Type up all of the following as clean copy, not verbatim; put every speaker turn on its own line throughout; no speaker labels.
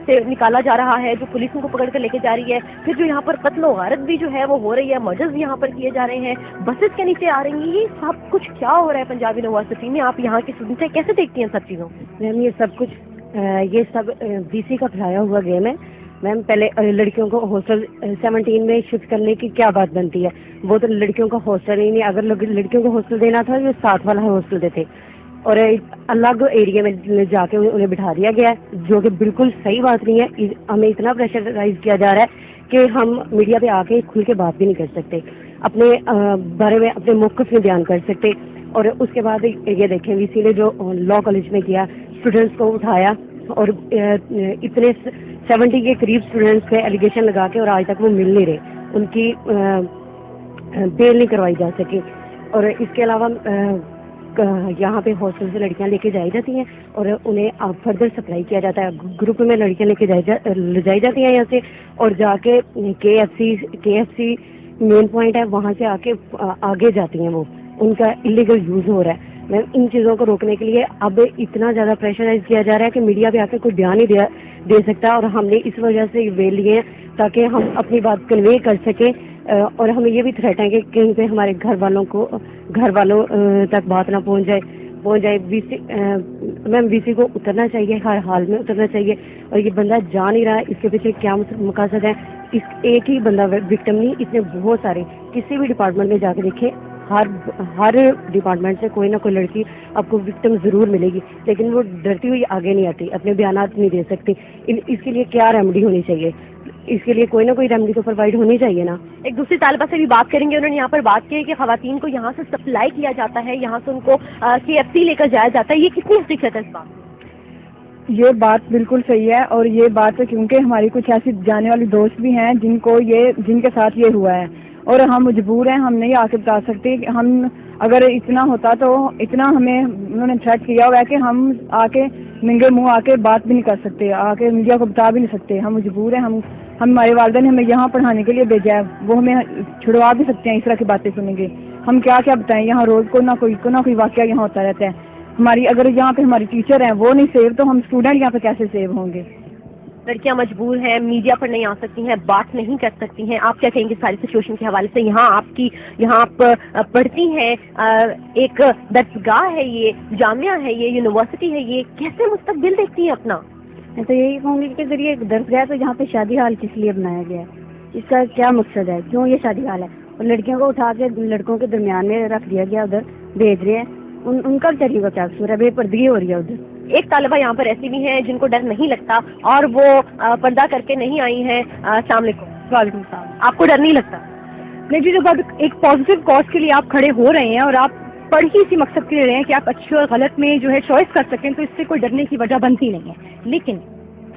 سے نکالا جا رہا ہے، جو پولیس ان کو پکڑ کر لے کے جا رہی ہے، پھر جو یہاں پر قتل و غارت بھی جو ہے وہ ہو رہی ہے، مرڈرز بھی یہاں پر کیے جا رہے ہیں، بسز کے نیچے آ رہی ہیں، یہ سب کچھ کیا ہو رہا ہے پنجاب یونیورسٹی میں؟ آپ یہاں کی اسٹوڈنٹ ہیں، کیسے دیکھتی ہیں سب چیزوں کو؟
میم یہ سب بی سی کا پھیلایا ہوا گیم ہے میم. پہلے لڑکیوں کو ہاسٹل 17 میں شفٹ کرنے کی کیا بات بنتی ہے؟ وہ تو لڑکیوں کا ہاسٹل ہی نہیں. اگر لڑکیوں کو ہاسٹل دینا تھا یہ ساتھ والا ہاسٹل دیتے اور الگ ایریا میں جا کے انہیں بٹھا دیا گیا ہے، جو کہ بالکل صحیح بات نہیں ہے. ہمیں اتنا پریشرائز کیا جا رہا ہے کہ ہم میڈیا پہ آ کے کھل کے بات بھی نہیں کر سکتے، اپنے بارے میں اپنے موقف میں بیان کر سکتے. اور اس کے بعد یہ دیکھیں وی سی نے جو لا کالج میں کیا، اسٹوڈینٹس کو اٹھایا اور اتنے 70 کے قریب اسٹوڈینٹس پہ ایلیگیشن لگا کے اور آج تک وہ مل نہیں رہے، ان کی بیل نہیں کروائی جا سکی. اور اس کے علاوہ یہاں پہ ہاسٹل سے لڑکیاں لے کے جائی جاتی ہیں اور انہیں فردر سپلائی کیا جاتا ہے. گروپ میں لڑکیاں لے کے لے جائی جاتی ہیں یہاں سے اور جا کے KFC مین پوائنٹ ہے وہاں سے آ کے آگے جاتی ہیں. وہ ان کا انلیگل یوز ہو رہا ہے. میم ان چیزوں کو روکنے کے لیے اب اتنا زیادہ پریشرائز کیا جا رہا ہے کہ میڈیا پہ آ کے کوئی بیان نہیں دے سکتا. اور ہم نے اس وجہ سے ویل لیے ہیں تاکہ ہم اپنی بات کنوے کر سکیں. اور ہمیں یہ بھی تھریٹ ہے کہ کہیں پہ ہمارے گھر والوں تک بات نہ پہنچ جائے. میم وی سی کو اترنا چاہیے، ہر حال میں اترنا چاہیے. اور یہ بندہ جا نہیں رہا ہے، اس کے پیچھے کیا مقاصد ہے؟ ایک ہی بندہ وکٹم نہیں، اس نے بہت سارے، کسی بھی ڈپارٹمنٹ میں جا کے دیکھے، ہر ڈپارٹمنٹ سے کوئی نہ کوئی لڑکی آپ کو وکٹم ضرور ملے گی، لیکن وہ ڈرتی ہوئی آگے نہیں آتی، اپنے بیانات نہیں دے سکتی. اس کے لیے کیا ریمیڈی ہونی چاہیے؟ اس کے لیے کوئی نہ کوئی ریمیڈی تو پرووائڈ ہونی چاہیے نا.
ایک دوسری طالبہ سے بھی بات کریں گے. انہوں نے یہاں پر بات کی ہے کہ خواتین کو یہاں سے سپلائی کیا جاتا ہے، یہاں سے ان کو KFC لے کر جایا جاتا ہے. یہ کتنی حقیقت ہے اس بات؟
یہ بات بالکل صحیح ہے اور یہ بات کیونکہ ہماری کچھ ایسی جانے والی دوست بھی ہیں جن کے ساتھ یہ ہوا ہے اور ہم مجبور ہیں، ہم نہیں آ کے بتا سکتے. ہم اگر اتنا ہوتا تو اتنا ہمیں انہوں نے تھریٹ کیا ہوا ہے کہ ہم آ کے ننگے منہ آ کے بات بھی نہیں کر سکتے، آ کے میڈیا کو بتا بھی نہیں سکتے. ہم مجبور ہیں. ہمارے والدین نے ہمیں یہاں پڑھانے کے لیے بھیجا ہے، وہ ہمیں چھڑوا بھی سکتے ہیں اس طرح کی باتیں سنیں گے. ہم کیا بتائیں؟ یہاں روز کو نہ کوئی واقعہ یہاں ہوتا رہتا ہے. اگر یہاں پہ ہماری ٹیچر ہیں وہ نہیں سیو تو ہم اسٹوڈنٹ یہاں پہ کیسے سیو ہوں گے؟
لڑکیاں مجبور ہیں، میڈیا پر نہیں آ سکتی ہیں، بات نہیں کر سکتی ہیں. آپ کیا کہیں گے ساری سچویشن کے حوالے سے؟ یہاں آپ پڑھتی ہیں، ایک درسگاہ ہے، یہ جامعہ ہے، یہ یونیورسٹی ہے، یہ کیسے مستقبل دیکھتی ہیں اپنا؟
میں تو یہی کہوں گی کہ ذریعے درسگاہ تو یہاں پہ شادی حال کس لیے بنایا گیا ہے؟ اس کا کیا مقصد ہے؟ کیوں یہ شادی حال ہے؟ اور لڑکیوں کو اٹھا کے لڑکوں کے درمیان میں رکھ دیا گیا، ادھر بھیج رہے ہیں. ان کا بچاری کا کیا قصور ہے؟ بے پردگی ہو رہی ہے ادھر.
ایک طالبہ یہاں پر ایسی بھی ہیں جن کو ڈر نہیں لگتا اور وہ پردہ کر کے نہیں آئی ہیں. السلام علیکم.
وعلیکم السلام.
آپ کو ڈر نہیں لگتا؟
نہیں جی، جب ایک پازیٹیو کاز کے لیے آپ کھڑے ہو رہے ہیں اور آپ پڑھ ہی اسی مقصد کے لیے رہے ہیں کہ آپ اچھے اور غلط میں جو ہے چوائس کر سکیں، تو اس سے کوئی ڈرنے کی وجہ بنتی نہیں ہے. لیکن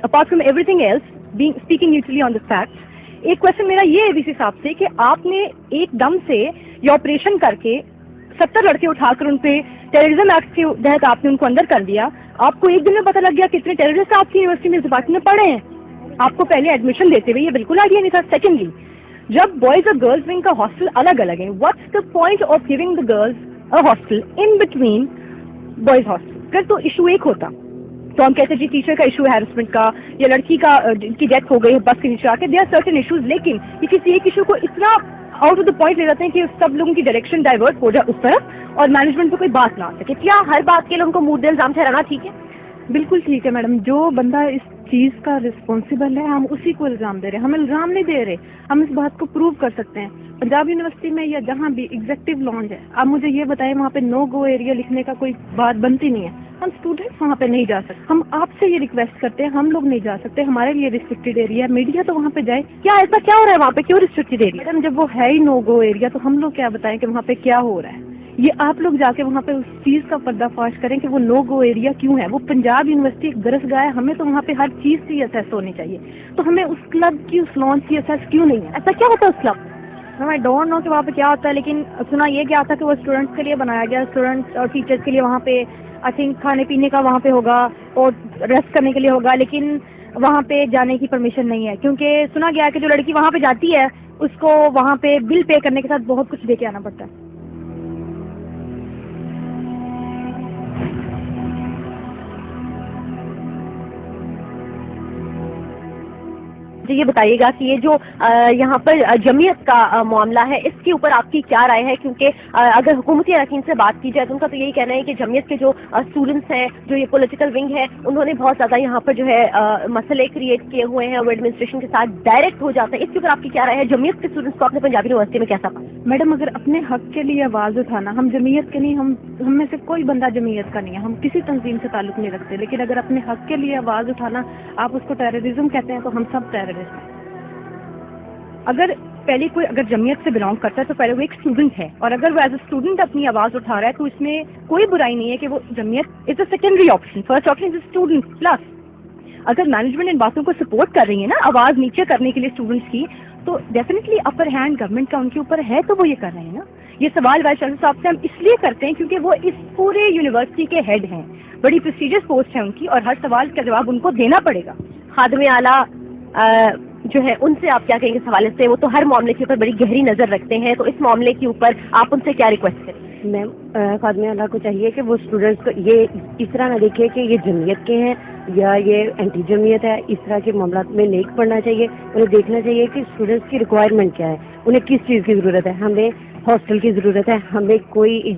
apart from everything else, speaking neutrally on the fact, ایک کوشچن میرا یہ ہے وی سی صاحب سے کہ آپ نے ایک دم سے یہ آپریشن کر کے 70 لڑکے اٹھا کر ان پہ ٹیررزم ایکٹ کے تحت آپ نے ان کو اندر کر دیا. آپ کو ایک دن میں پتہ لگ گیا کتنے ٹیررسٹ آپ کی یونیورسٹی میں اس ڈپارٹمنٹ میں پڑھے ہیں. آپ کو پہلے ایڈمیشن دیتے ہوئے یہ بالکل آئیڈیا نہیں تھا. سیکنڈلی، جب بوائز اور گرلز ونگ کا ہاسٹل الگ الگ ہے، what's the point of giving the girls A hostel in between boys hostel? پھر تو ایشو ایک ہوتا تو ہم کہتے ہیں جی ٹیچر کا ایشو ہے ہیرسمنٹ کا، یا لڑکی کا کی ڈیتھ ہو گئی بس کے نیچے آ کے، دے آر سرٹن ایشوز. لیکن یہ کسی ایک ایشو کو اتنا آؤٹ آف دا پوائنٹ لے جاتے ہیں کہ سب لوگوں کی ڈائریکشن ڈائیورٹ ہو جائے اس طرف اور مینجمنٹ پہ کوئی بات نہ آ سکے. کیا ہر بات کے لیے ان کو مورد الزام ٹھہرانا ٹھیک ہے؟ بالکل ٹھیک ہے میڈم. جو بندہ اس چیز کا رسپانسیبل ہے ہم اسی کو الزام دے رہے ہیں. ہم الزام نہیں دے رہے، ہم اس بات کو پروو کر سکتے ہیں. پنجاب یونیورسٹی میں یا جہاں بھی ایگزیکٹو لانچ ہے، آپ مجھے یہ بتائیں وہاں پہ نو گو ایریا لکھنے کا کوئی بات بنتی نہیں ہے. ہم اسٹوڈنٹس وہاں پہ نہیں جا سکتے. ہم آپ سے یہ ریکویسٹ کرتے ہیں، ہم لوگ نہیں جا سکتے، ہمارے لیے ریسٹرکٹیڈ ایریا ہے. میڈیا تو وہاں پہ جائے.
کیا ایسا کیا ہو رہا ہے وہاں پہ؟ کیوں ریسٹرکٹیڈ ایریا؟
میڈم جب وہ ہے ہی نو گو ایریا تو ہم لوگ کیا بتائیں کہ وہاں پہ کیا ہو رہا ہے؟ یہ آپ لوگ جا کے وہاں پہ اس چیز کا پردہ فاش کریں کہ وہ نو گو ایریا کیوں ہے. وہ پنجاب یونیورسٹی ایک درسگاہ ہے، ہمیں تو وہاں پہ ہر چیز کی اسیس ہونی چاہیے. تو ہمیں اس کلب کی، اس لانچ کی اسیس کیوں نہیں ہے؟
ایسا کیا ہوتا ہے اس کلب؟
میں ڈونٹ نو کہ وہاں پہ کیا ہوتا ہے، لیکن سنا یہ کیا تھا کہ وہ اسٹوڈنٹس کے لیے بنایا گیا. اسٹوڈنٹس اور ٹیچرس کے لیے وہاں پہ آئی تھنک کھانے پینے کا وہاں پہ ہوگا اور ریسٹ کرنے کے لیے ہوگا، لیکن وہاں پہ جانے کی پرمیشن نہیں ہے. کیونکہ سنا گیا ہے کہ جو لڑکی وہاں پہ جاتی ہے اس کو وہاں پہ بل پے کرنے کے ساتھ بہت کچھ دے کے آنا پڑتا ہے.
مجھے یہ بتائیے گا کہ یہ جو یہاں پر جمعیت کا معاملہ ہے اس کے اوپر آپ کی کیا رائے ہے؟ کیونکہ اگر حکومتی اراکین سے بات کی جائے تو ان کا تو یہی کہنا ہے کہ جمعیت کے جو اسٹوڈنٹس ہیں، جو یہ پولیٹیکل ونگ ہے، انہوں نے بہت زیادہ یہاں پر جو ہے مسئلے کریٹ کیے ہوئے ہیں اور ایڈمنسٹریشن کے ساتھ ڈائریکٹ ہو جاتا ہے. اس کے اوپر آپ کی کیا رائے ہے؟ جمعیت کے اسٹوڈنٹس کو اپنے پنجاب یونیورسٹی میں کیسا پا؟
میڈم اگر اپنے حق کے لیے آواز اٹھانا، ہم جمعیت کے نہیں، ہم میں سے کوئی بندہ جمعیت کا نہیں ہے، ہم کسی تنظیم سے تعلق نہیں رکھتے، لیکن اگر اپنے حق کے لیے آواز اٹھانا آپ اس کو ٹیررزم کہتے ہیں تو ہم سب ٹیررسٹ ہیں. اگر جمعیت سے بلانگ کرتا ہے تو پہلے وہ ایک اسٹوڈنٹ ہے، اور اگر وہ ایز اے اسٹوڈنٹ اپنی آواز اٹھا رہا ہے تو اس میں کوئی برائی نہیں ہے کہ وہ Jamiat is a secondary option. First option is a student. Plus اگر مینجمنٹ ان باتوں کو سپورٹ کر رہی ہے نا آواز نیچے کرنے کے لیے اسٹوڈنٹس کی، تو ڈیفینیٹلی اپر ہینڈ گورنمنٹ کا ان کے اوپر ہے، تو وہ یہ کر رہے ہیں نا. یہ سوال وائس چانسلر صاحب سے ہم اس لیے کرتے ہیں کیونکہ وہ اس پورے یونیورسٹی کے ہیڈ ہیں، بڑی پریسٹیجیس پوسٹ ہے ان کی، اور ہر سوال کا جواب ان کو دینا پڑے گا.
خادم اعلیٰ جو ہے ان سے آپ کیا کہیں گے اس حوالے سے؟ وہ تو ہر معاملے کے اوپر بڑی گہری نظر رکھتے ہیں، تو اس معاملے کے اوپر آپ ان سے کیا ریکویسٹ کریں؟
میم خادم اعلیٰ کو چاہیے کہ وہ اسٹوڈنٹس کو یہ اس طرح نہ دیکھے کہ یہ جمعیت کے ہیں یا یہ اینٹی جمعیت ہے. اس طرح کے معاملات میں نہیں پڑھنا چاہیے. انہیں دیکھنا چاہیے کہ اسٹوڈنٹس کی ریکوائرمنٹ کیا ہے، انہیں کس چیز کی ضرورت ہے. ہمیں ہاسٹل کی ضرورت ہے، ہمیں کوئی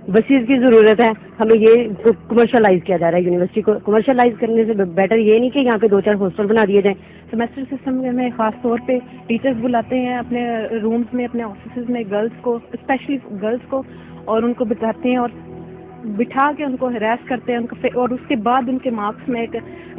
بسیز کی ضرورت ہے. ہمیں یہ کمرشلائز کیا جا رہا ہے. یونیورسٹی کو کمرشلائز کرنے سے بیٹر یہ نہیں کہ یہاں پہ 2-4 ہاسٹل بنا دیے جائیں.
سیمیسٹر سسٹم میں خاص طور پہ ٹیچرز بلاتے ہیں اپنے رومز میں، اپنے آفیسز میں گرلز کو، اسپیشلی گرلز کو، اور ان کو بتاتے ہیں اور بٹھا کے ان کو ہراس کرتے ہیں اور اس کے بعد ان کے مارکس میں ایک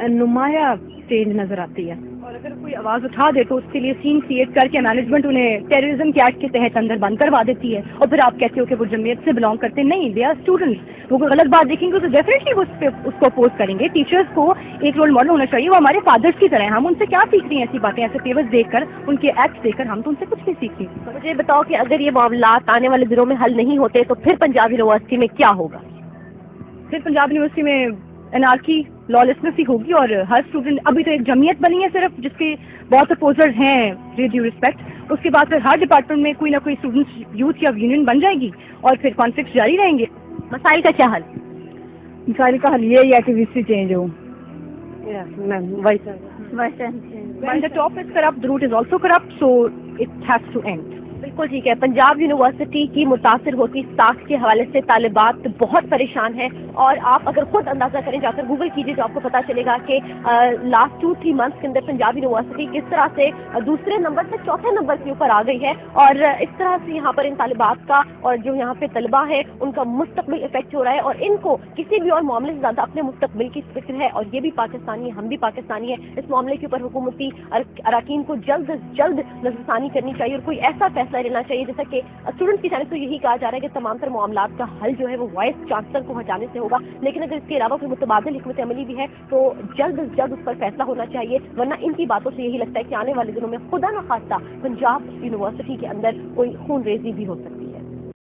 نمایاں چینج نظر آتی ہے. اور اگر کوئی آواز اٹھا دے تو اس کے لیے سین کریٹ کر کے مینجمنٹ انہیں ٹیررزم کے ایکٹ کے تحت اندر بند کروا دیتی ہے، اور پھر آپ کہتے ہو کہ وہ جمعیت سے بلانگ کرتے ہیں. نہیں، دے آر اسٹوڈنٹس. وہ کوئی غلط بات دیکھیں گے تو ڈیفینیٹلی وہ اس کو اپوز کریں گے. ٹیچرس کو ایک رول ماڈل ہونا چاہیے، وہ ہمارے فادرس کی طرح ہیں. ہم ان سے کیا سیکھ رہی ہیں؟ ایسی باتیں، ایسے پیپرز دیکھ کر، ان کے ایکٹس دیکھ کر ہم تو ان سے کچھ نہیں سیکھ رہی.
مجھے بتاؤ کہ اگر یہ معاملات آنے والے دنوں میں حل نہیں ہوتے تو پھر پنجاب یونیورسٹی میں کیا ہوگا؟
پھر پنجاب یونیورسٹی میں انارکی، لالسنس ہی ہوگی، اور ہر اسٹوڈنٹ، ابھی تو ایک جمعیت بنی ہے صرف جس کے بہت اپوزرز ہیں ود ڈیو ریسپیکٹ. اس کے بعد پھر ہر ڈپارٹمنٹ میں کوئی نہ کوئی اسٹوڈنٹس یوتھ یا یونین بن جائے گی، اور پھر کانفلکٹ جاری رہیں گے.
مسائل کا کیا حل؟
مسائل کا حل یہی ہے کہ وی سی چینج ہو.
Ma'am voice
When the top is corrupt, the root is also corrupt, so it has to end.
بالکل ٹھیک ہے. پنجاب یونیورسٹی کی متاثر ہوتی ساکھ کے حوالے سے طالبات بہت پریشان ہیں، اور آپ اگر خود اندازہ کریں، جا کر گوگل کیجیے تو آپ کو پتا چلے گا کہ لاسٹ 2-3 منتھس کے اندر پنجاب یونیورسٹی کس طرح سے دوسرے نمبر سے چوتھے نمبر کے اوپر آ گئی ہے. اور اس طرح سے یہاں پر ان طالبات کا اور جو یہاں پہ طلبہ ہیں ان کا مستقبل افیکٹ ہو رہا ہے، اور ان کو کسی بھی اور معاملے سے زیادہ اپنے مستقبل کی فکر ہے. اور یہ بھی پاکستانی ہے، ہم بھی پاکستانی ہیں. اس معاملے کے اوپر حکومتی اراکین کو جلد از جلد نظرثانی کرنی چاہیے، اور کوئی ایسا فیصلہ لینا چاہیے. جیسا کہ اسٹوڈنٹس کی جانب سے یہی کہا جا رہا ہے کہ تمام تر معاملات کا حل جو ہے وہ وائس چانسلر کو ہٹانے سے ہوگا، لیکن اگر اس کے علاوہ کوئی متبادل حکمت عملی بھی ہے تو جلد از جلد اس پر فیصلہ ہونا چاہیے. ورنہ ان کی باتوں سے یہی لگتا ہے کہ آنے والے دنوں میں خدا نخواستہ پنجاب یونیورسٹی کے اندر کوئی خون ریزی بھی ہو سکتی ہے.